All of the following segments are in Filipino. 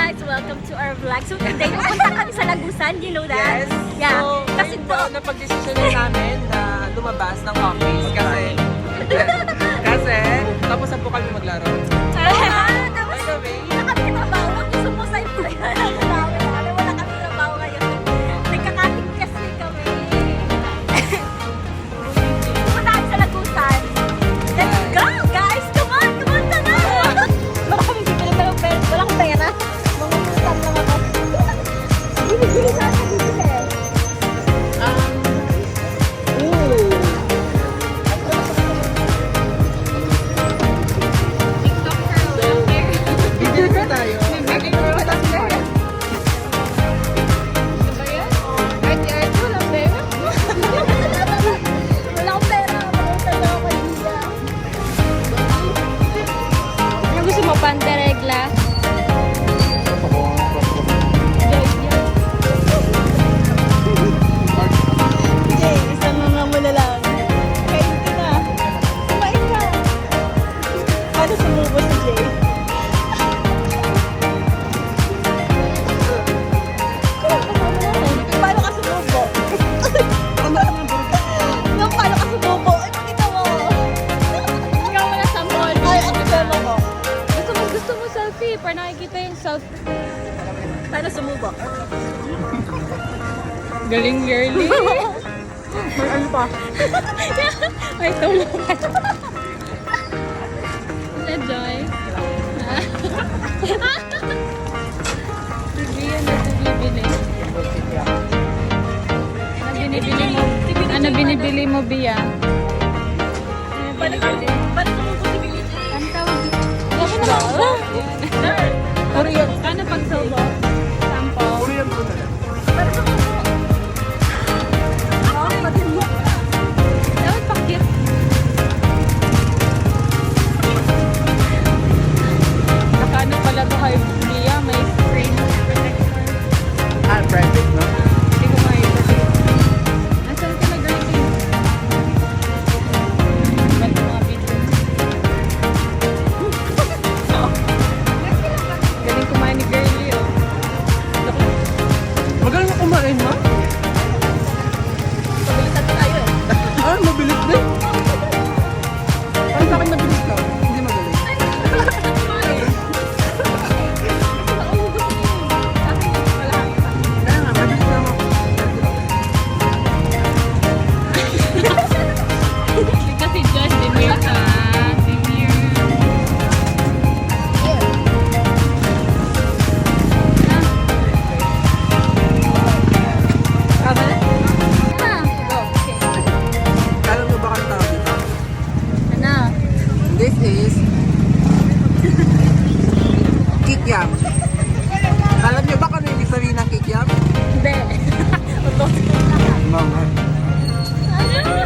guys! Welcome to our vlog. So today, pupunta kami sa Lagusan. You know that? Yes. Yeah. So, Kasi ngayon po, napag-desisyonan namin na lumabas ng office kasi tapos na po kami maglaro. Tapos, By the way, hindi na kami trabaho. Gusto mo sa wala kami trabaho ngayon. Nagkakating kasi kami. Pupunta kami sa Lagusan. Let's go, guys! Come on! Come on, tara! Wala kami bibili pa ng pera. Wala akong pera. Mangungutang lang ako. Bibili na ako bibili. bibili pa tayo. Wala akong pera. Mangungutang lang ako kay Gia. Ano gusto mo? Panderegla? Jay, isang mga mo na lang. Kain ka na. Kumain ka. Paano sumubo si Jay? Paano ka sumubo? Nung paano ka sumubo? Ay, pakita mo. Ikaw mo na sa mall. Ay, ako dyan ako. Gusto mo selfie para nakikita yung selfie. Paano sumubo? Galing girly. May ano pa? Ay, tulungan. Na Joy. Bibili na ito bibili. Ano binibili mo, Bia? Paano sumubo si Billy? Ano tawag dito? Sabi na lang ba? Korean. Ano pag sobo? Sample. Korean po na lang. Paano sumubo? Oo, pati mo. Dapat pakit. Nakano pala to kay Bia? May screen protector. Private, no? Hindi ko makita. Nasaan ka na girlie? Ba't mga video? Galing kumain ni girlie, oh. Magaling na kumain, ma? Pabilisan ko tayo eh. Mabilis din. Parang sa akin mabilis lang. Hindi magaling. Kaya nga, mabilis lang ako. Kasi Josh, Demir ka. Demir. Tama na? Go. Alam mo ba kang tawag dito? Ano? This is kikiam. Alam niyo ba kung ano ibig sabihin ng kikiam? Hindi. Utos. Mga. Ano na?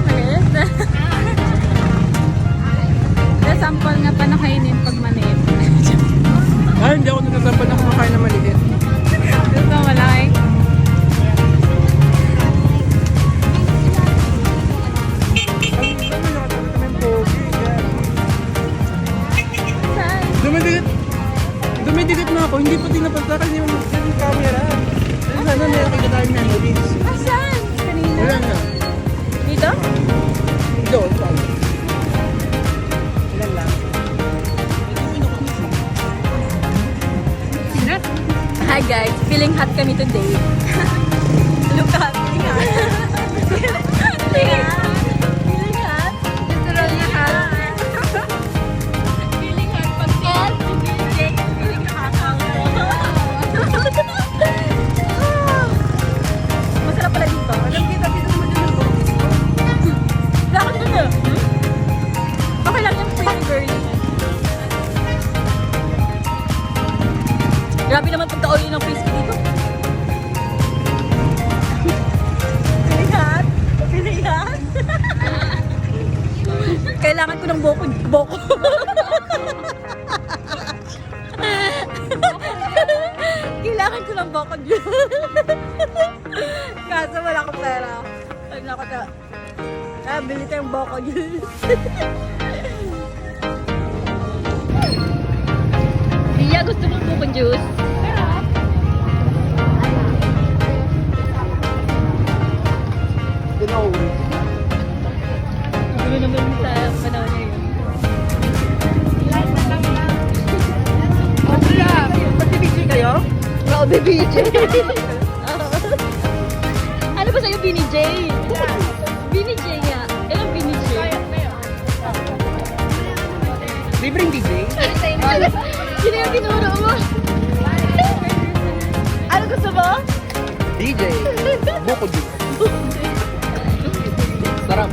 Maliit. Sample nga pa nakainin pag maliit. Hindi ako nagsasampal na kumakain na maliit. Ito malaki. Dumidikit na ako, hindi pati napagtakan yung camera. Sana may nakita tayong memories. Asan? Kanina? Wala na. Dito? Doon, saan? Ilan lang. Hi guys, feeling hot kami today. Look at, feeling hot. Feeling hot. Feeling hot. Literal na hot. Feeling hot pag hot. Feeling hot. Masarap pala dito. Alam kita, dito naman dito. Bakit dito? Okay lang yung pretty girl. Grabe naman pagka-oily ng face ko dito. Feeling hot? Feeling hot? Kailangan ko ng boko. Kailangan ko ng boko. Kaso wala akong pera. Bili tayong boko. Iya, gusto mo buko juice? Tinawin. Ano naman sa panahon na yun? Pag-BJ kayo? Oo, BJ. Ano ba sa'yo, Bini J? Bini J nga. Anong Bini J? Libreng DJ? Sino yung tinuro mo? Ano gusto mo? DJ. Buko juice. Sarap.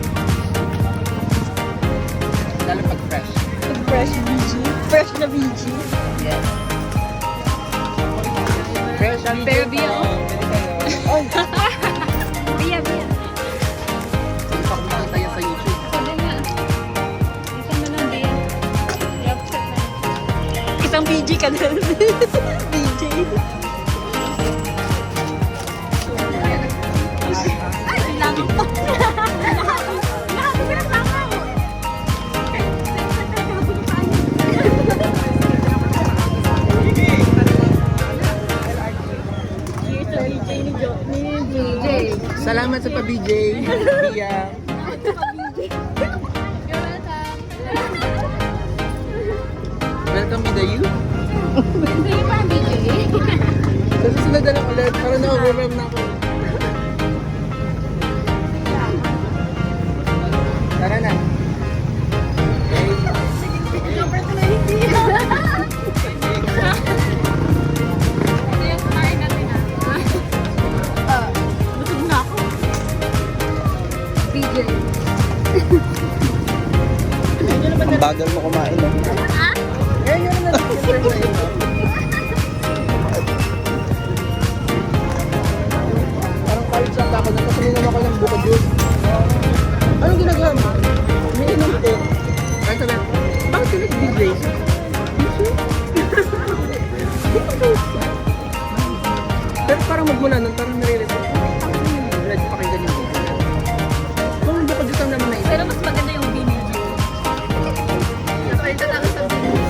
Lalo pag fresh. Fresh BG. Fresh na BG. Yes. Fresh and Baby, oh. Ay! Bia, Bia. Hindi pa kumakanta yan sa YouTube. Sabi nga. Isang mo lang din. I-upset na. Isang BG ka din. BG. Ay, lang po. Salamat sa pa-BJ. Pia. Welcome to the youth. Hindi pa ang BJ. Sa susunod na lang ulit. Para na-overwhelm na ako. Tara na. Ito yung kumain natin ah. Busog na ako. BJ. Ang bagal mo kumain. No? Ha? Ngayon yun naman yung sa'yo. Parang college up ako. Napasulinan ako ng buko juice. Anong ginagawa mo? Umiinom ko. Kahit sabi, bakit ka nag-DJ? Pero parang magmula nun, parang nare-realize ko. Ready pakinggan yung buko. Kung buko juice ang naman na Pero mas maganda yung Bini J. Napalitan ako sa Bini J.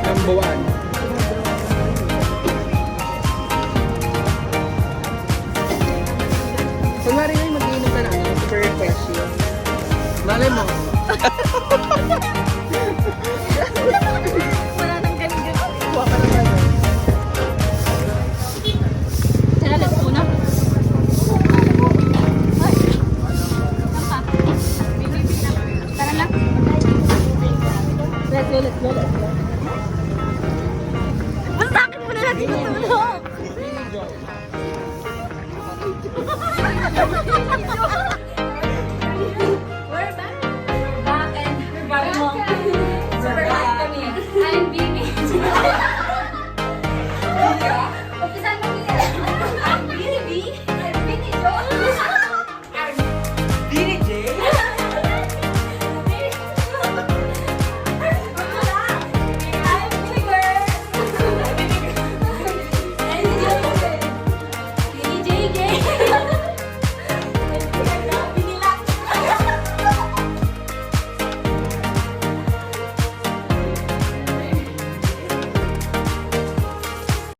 Number one. Kunwari ngayon mag-iinom ka na, ano, super request yun. Malay mo. Wala nang ganun-ganun. Kuha ka naman. Sana, let's go na. Ay. Saan ka? Tara na. Let's go, let's go, let's go. Basta akin muna natin natulog.